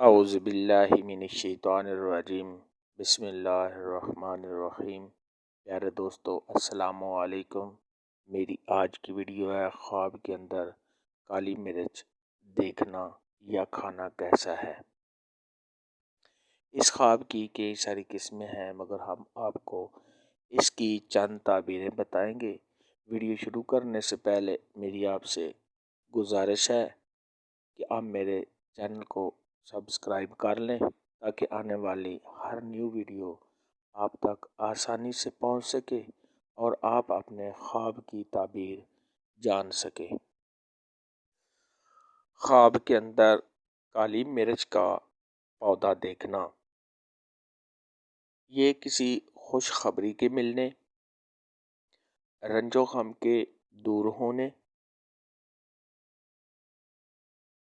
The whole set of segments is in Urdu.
اعوذ باللہ من الشیطان الرجیم بسم اللہ الرحمن الرحیم۔ پیارے دوستو السلام علیکم۔ میری آج کی ویڈیو ہے خواب کے اندر کالی مرچ دیکھنا یا کھانا کیسا ہے۔ اس خواب کی کئی ساری قسمیں ہیں مگر ہم آپ کو اس کی چند تعبیریں بتائیں گے۔ ویڈیو شروع کرنے سے پہلے میری آپ سے گزارش ہے کہ آپ میرے چینل کو سبسکرائب کر لیں تاکہ آنے والی ہر نیو ویڈیو آپ تک آسانی سے پہنچ سکے اور آپ اپنے خواب کی تعبیر جان سکیں۔ خواب کے اندر کالی مرچ کا پودا دیکھنا، یہ کسی خوشخبری کے ملنے، رنج و غم کے دور ہونے،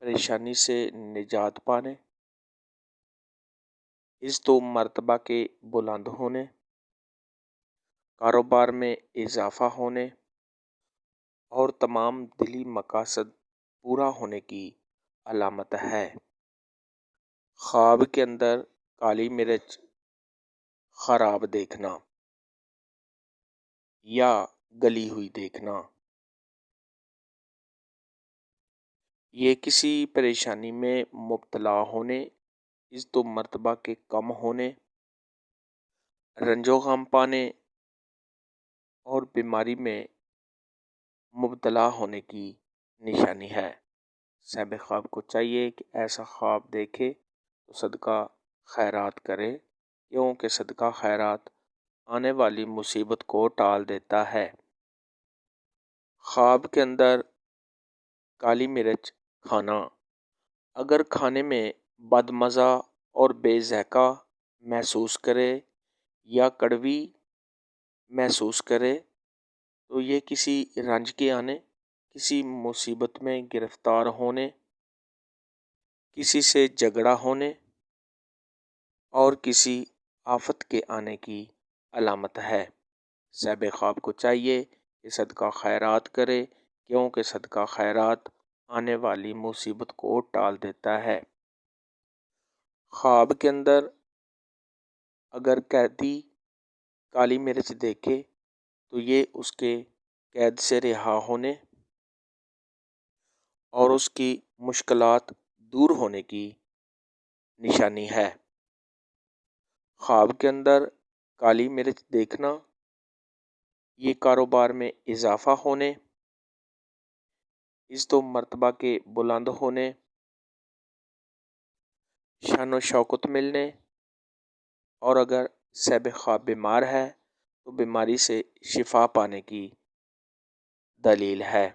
پریشانی سے نجات پانے، عزت و مرتبہ کے بلند ہونے، کاروبار میں اضافہ ہونے اور تمام دلی مقاصد پورا ہونے کی علامت ہے۔ خواب کے اندر کالی مرچ خراب دیکھنا یا گلی ہوئی دیکھنا، یہ کسی پریشانی میں مبتلا ہونے، عزت و مرتبہ کے کم ہونے، رنج و غم پانے اور بیماری میں مبتلا ہونے کی نشانی ہے۔ صاحب خواب کو چاہیے کہ ایسا خواب دیکھے تو صدقہ خیرات کرے، کیونکہ صدقہ خیرات آنے والی مصیبت کو ٹال دیتا ہے۔ خواب کے اندر کالی مرچ کھانا، اگر کھانے میں بد مزہ اور بے ذائقہ محسوس کرے یا کڑوی محسوس کرے تو یہ کسی رنج کے آنے، کسی مصیبت میں گرفتار ہونے، کسی سے جھگڑا ہونے اور کسی آفت کے آنے کی علامت ہے۔ صاحب خواب کو چاہیے کہ صدقہ خیرات کرے، کیونکہ صدقہ خیرات آنے والی مصیبت کو ٹال دیتا ہے۔ خواب کے اندر اگر قیدی کالی مرچ دیکھے تو یہ اس کے قید سے رہا ہونے اور اس کی مشکلات دور ہونے کی نشانی ہے۔ خواب کے اندر کالی مرچ دیکھنا، یہ کاروبار میں اضافہ ہونے، عزت و مرتبہ کے بلند ہونے، شان و شوکت ملنے اور اگر صاحب خواب بیمار ہے تو بیماری سے شفا پانے کی دلیل ہے۔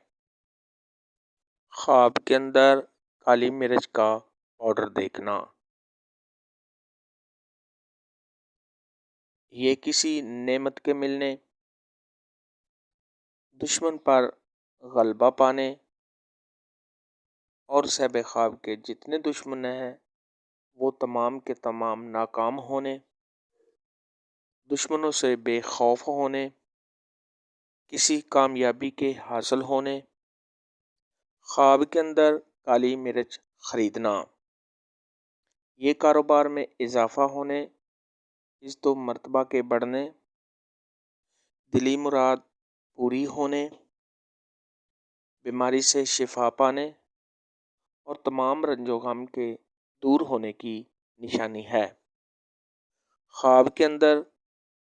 خواب کے اندر کالی مرچ کا پاؤڈر دیکھنا، یہ کسی نعمت کے ملنے، دشمن پر غلبہ پانے اور صاحب خواب کے جتنے دشمن ہیں وہ تمام کے تمام ناکام ہونے، دشمنوں سے بے خوف ہونے، کسی کامیابی کے حاصل ہونے۔ خواب کے اندر کالی مرچ خریدنا، یہ کاروبار میں اضافہ ہونے، عزت و مرتبہ کے بڑھنے، دلی مراد پوری ہونے، بیماری سے شفا پانے اور تمام رنج و غم کے دور ہونے کی نشانی ہے۔ خواب کے اندر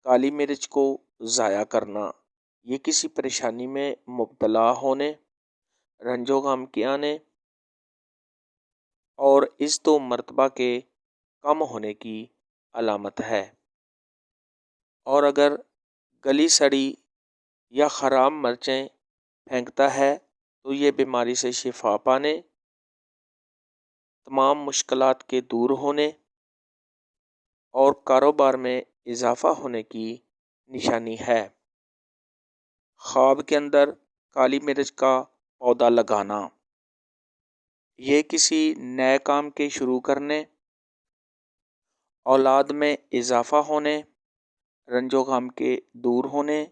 کالی مرچ کو ضائع کرنا، یہ کسی پریشانی میں مبتلا ہونے، رنج و غم کے آنے اور عزت و مرتبہ کے کم ہونے کی علامت ہے۔ اور اگر گلی سڑی یا خراب مرچیں پھینکتا ہے تو یہ بیماری سے شفا پانے، تمام مشکلات کے دور ہونے اور کاروبار میں اضافہ ہونے کی نشانی ہے۔ خواب کے اندر کالی مرچ کا پودا لگانا، یہ کسی نئے کام کے شروع کرنے، اولاد میں اضافہ ہونے، رنج و غم کے دور ہونے،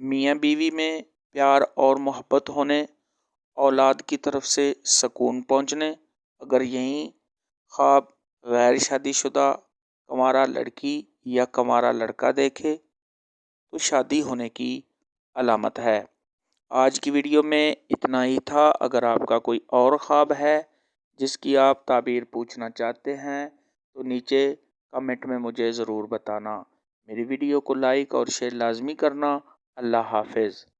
میاں بیوی میں پیار اور محبت ہونے، اولاد کی طرف سے سکون پہنچنے اگر یہی خواب غیر شادی شدہ کنوارا لڑکی یا کنوارا لڑکا دیکھے تو شادی ہونے کی علامت ہے۔ آج کی ویڈیو میں اتنا ہی تھا۔ اگر آپ کا کوئی اور خواب ہے جس کی آپ تعبیر پوچھنا چاہتے ہیں تو نیچے کمنٹ میں مجھے ضرور بتانا۔ میری ویڈیو کو لائک اور شیئر لازمی کرنا۔ اللہ حافظ۔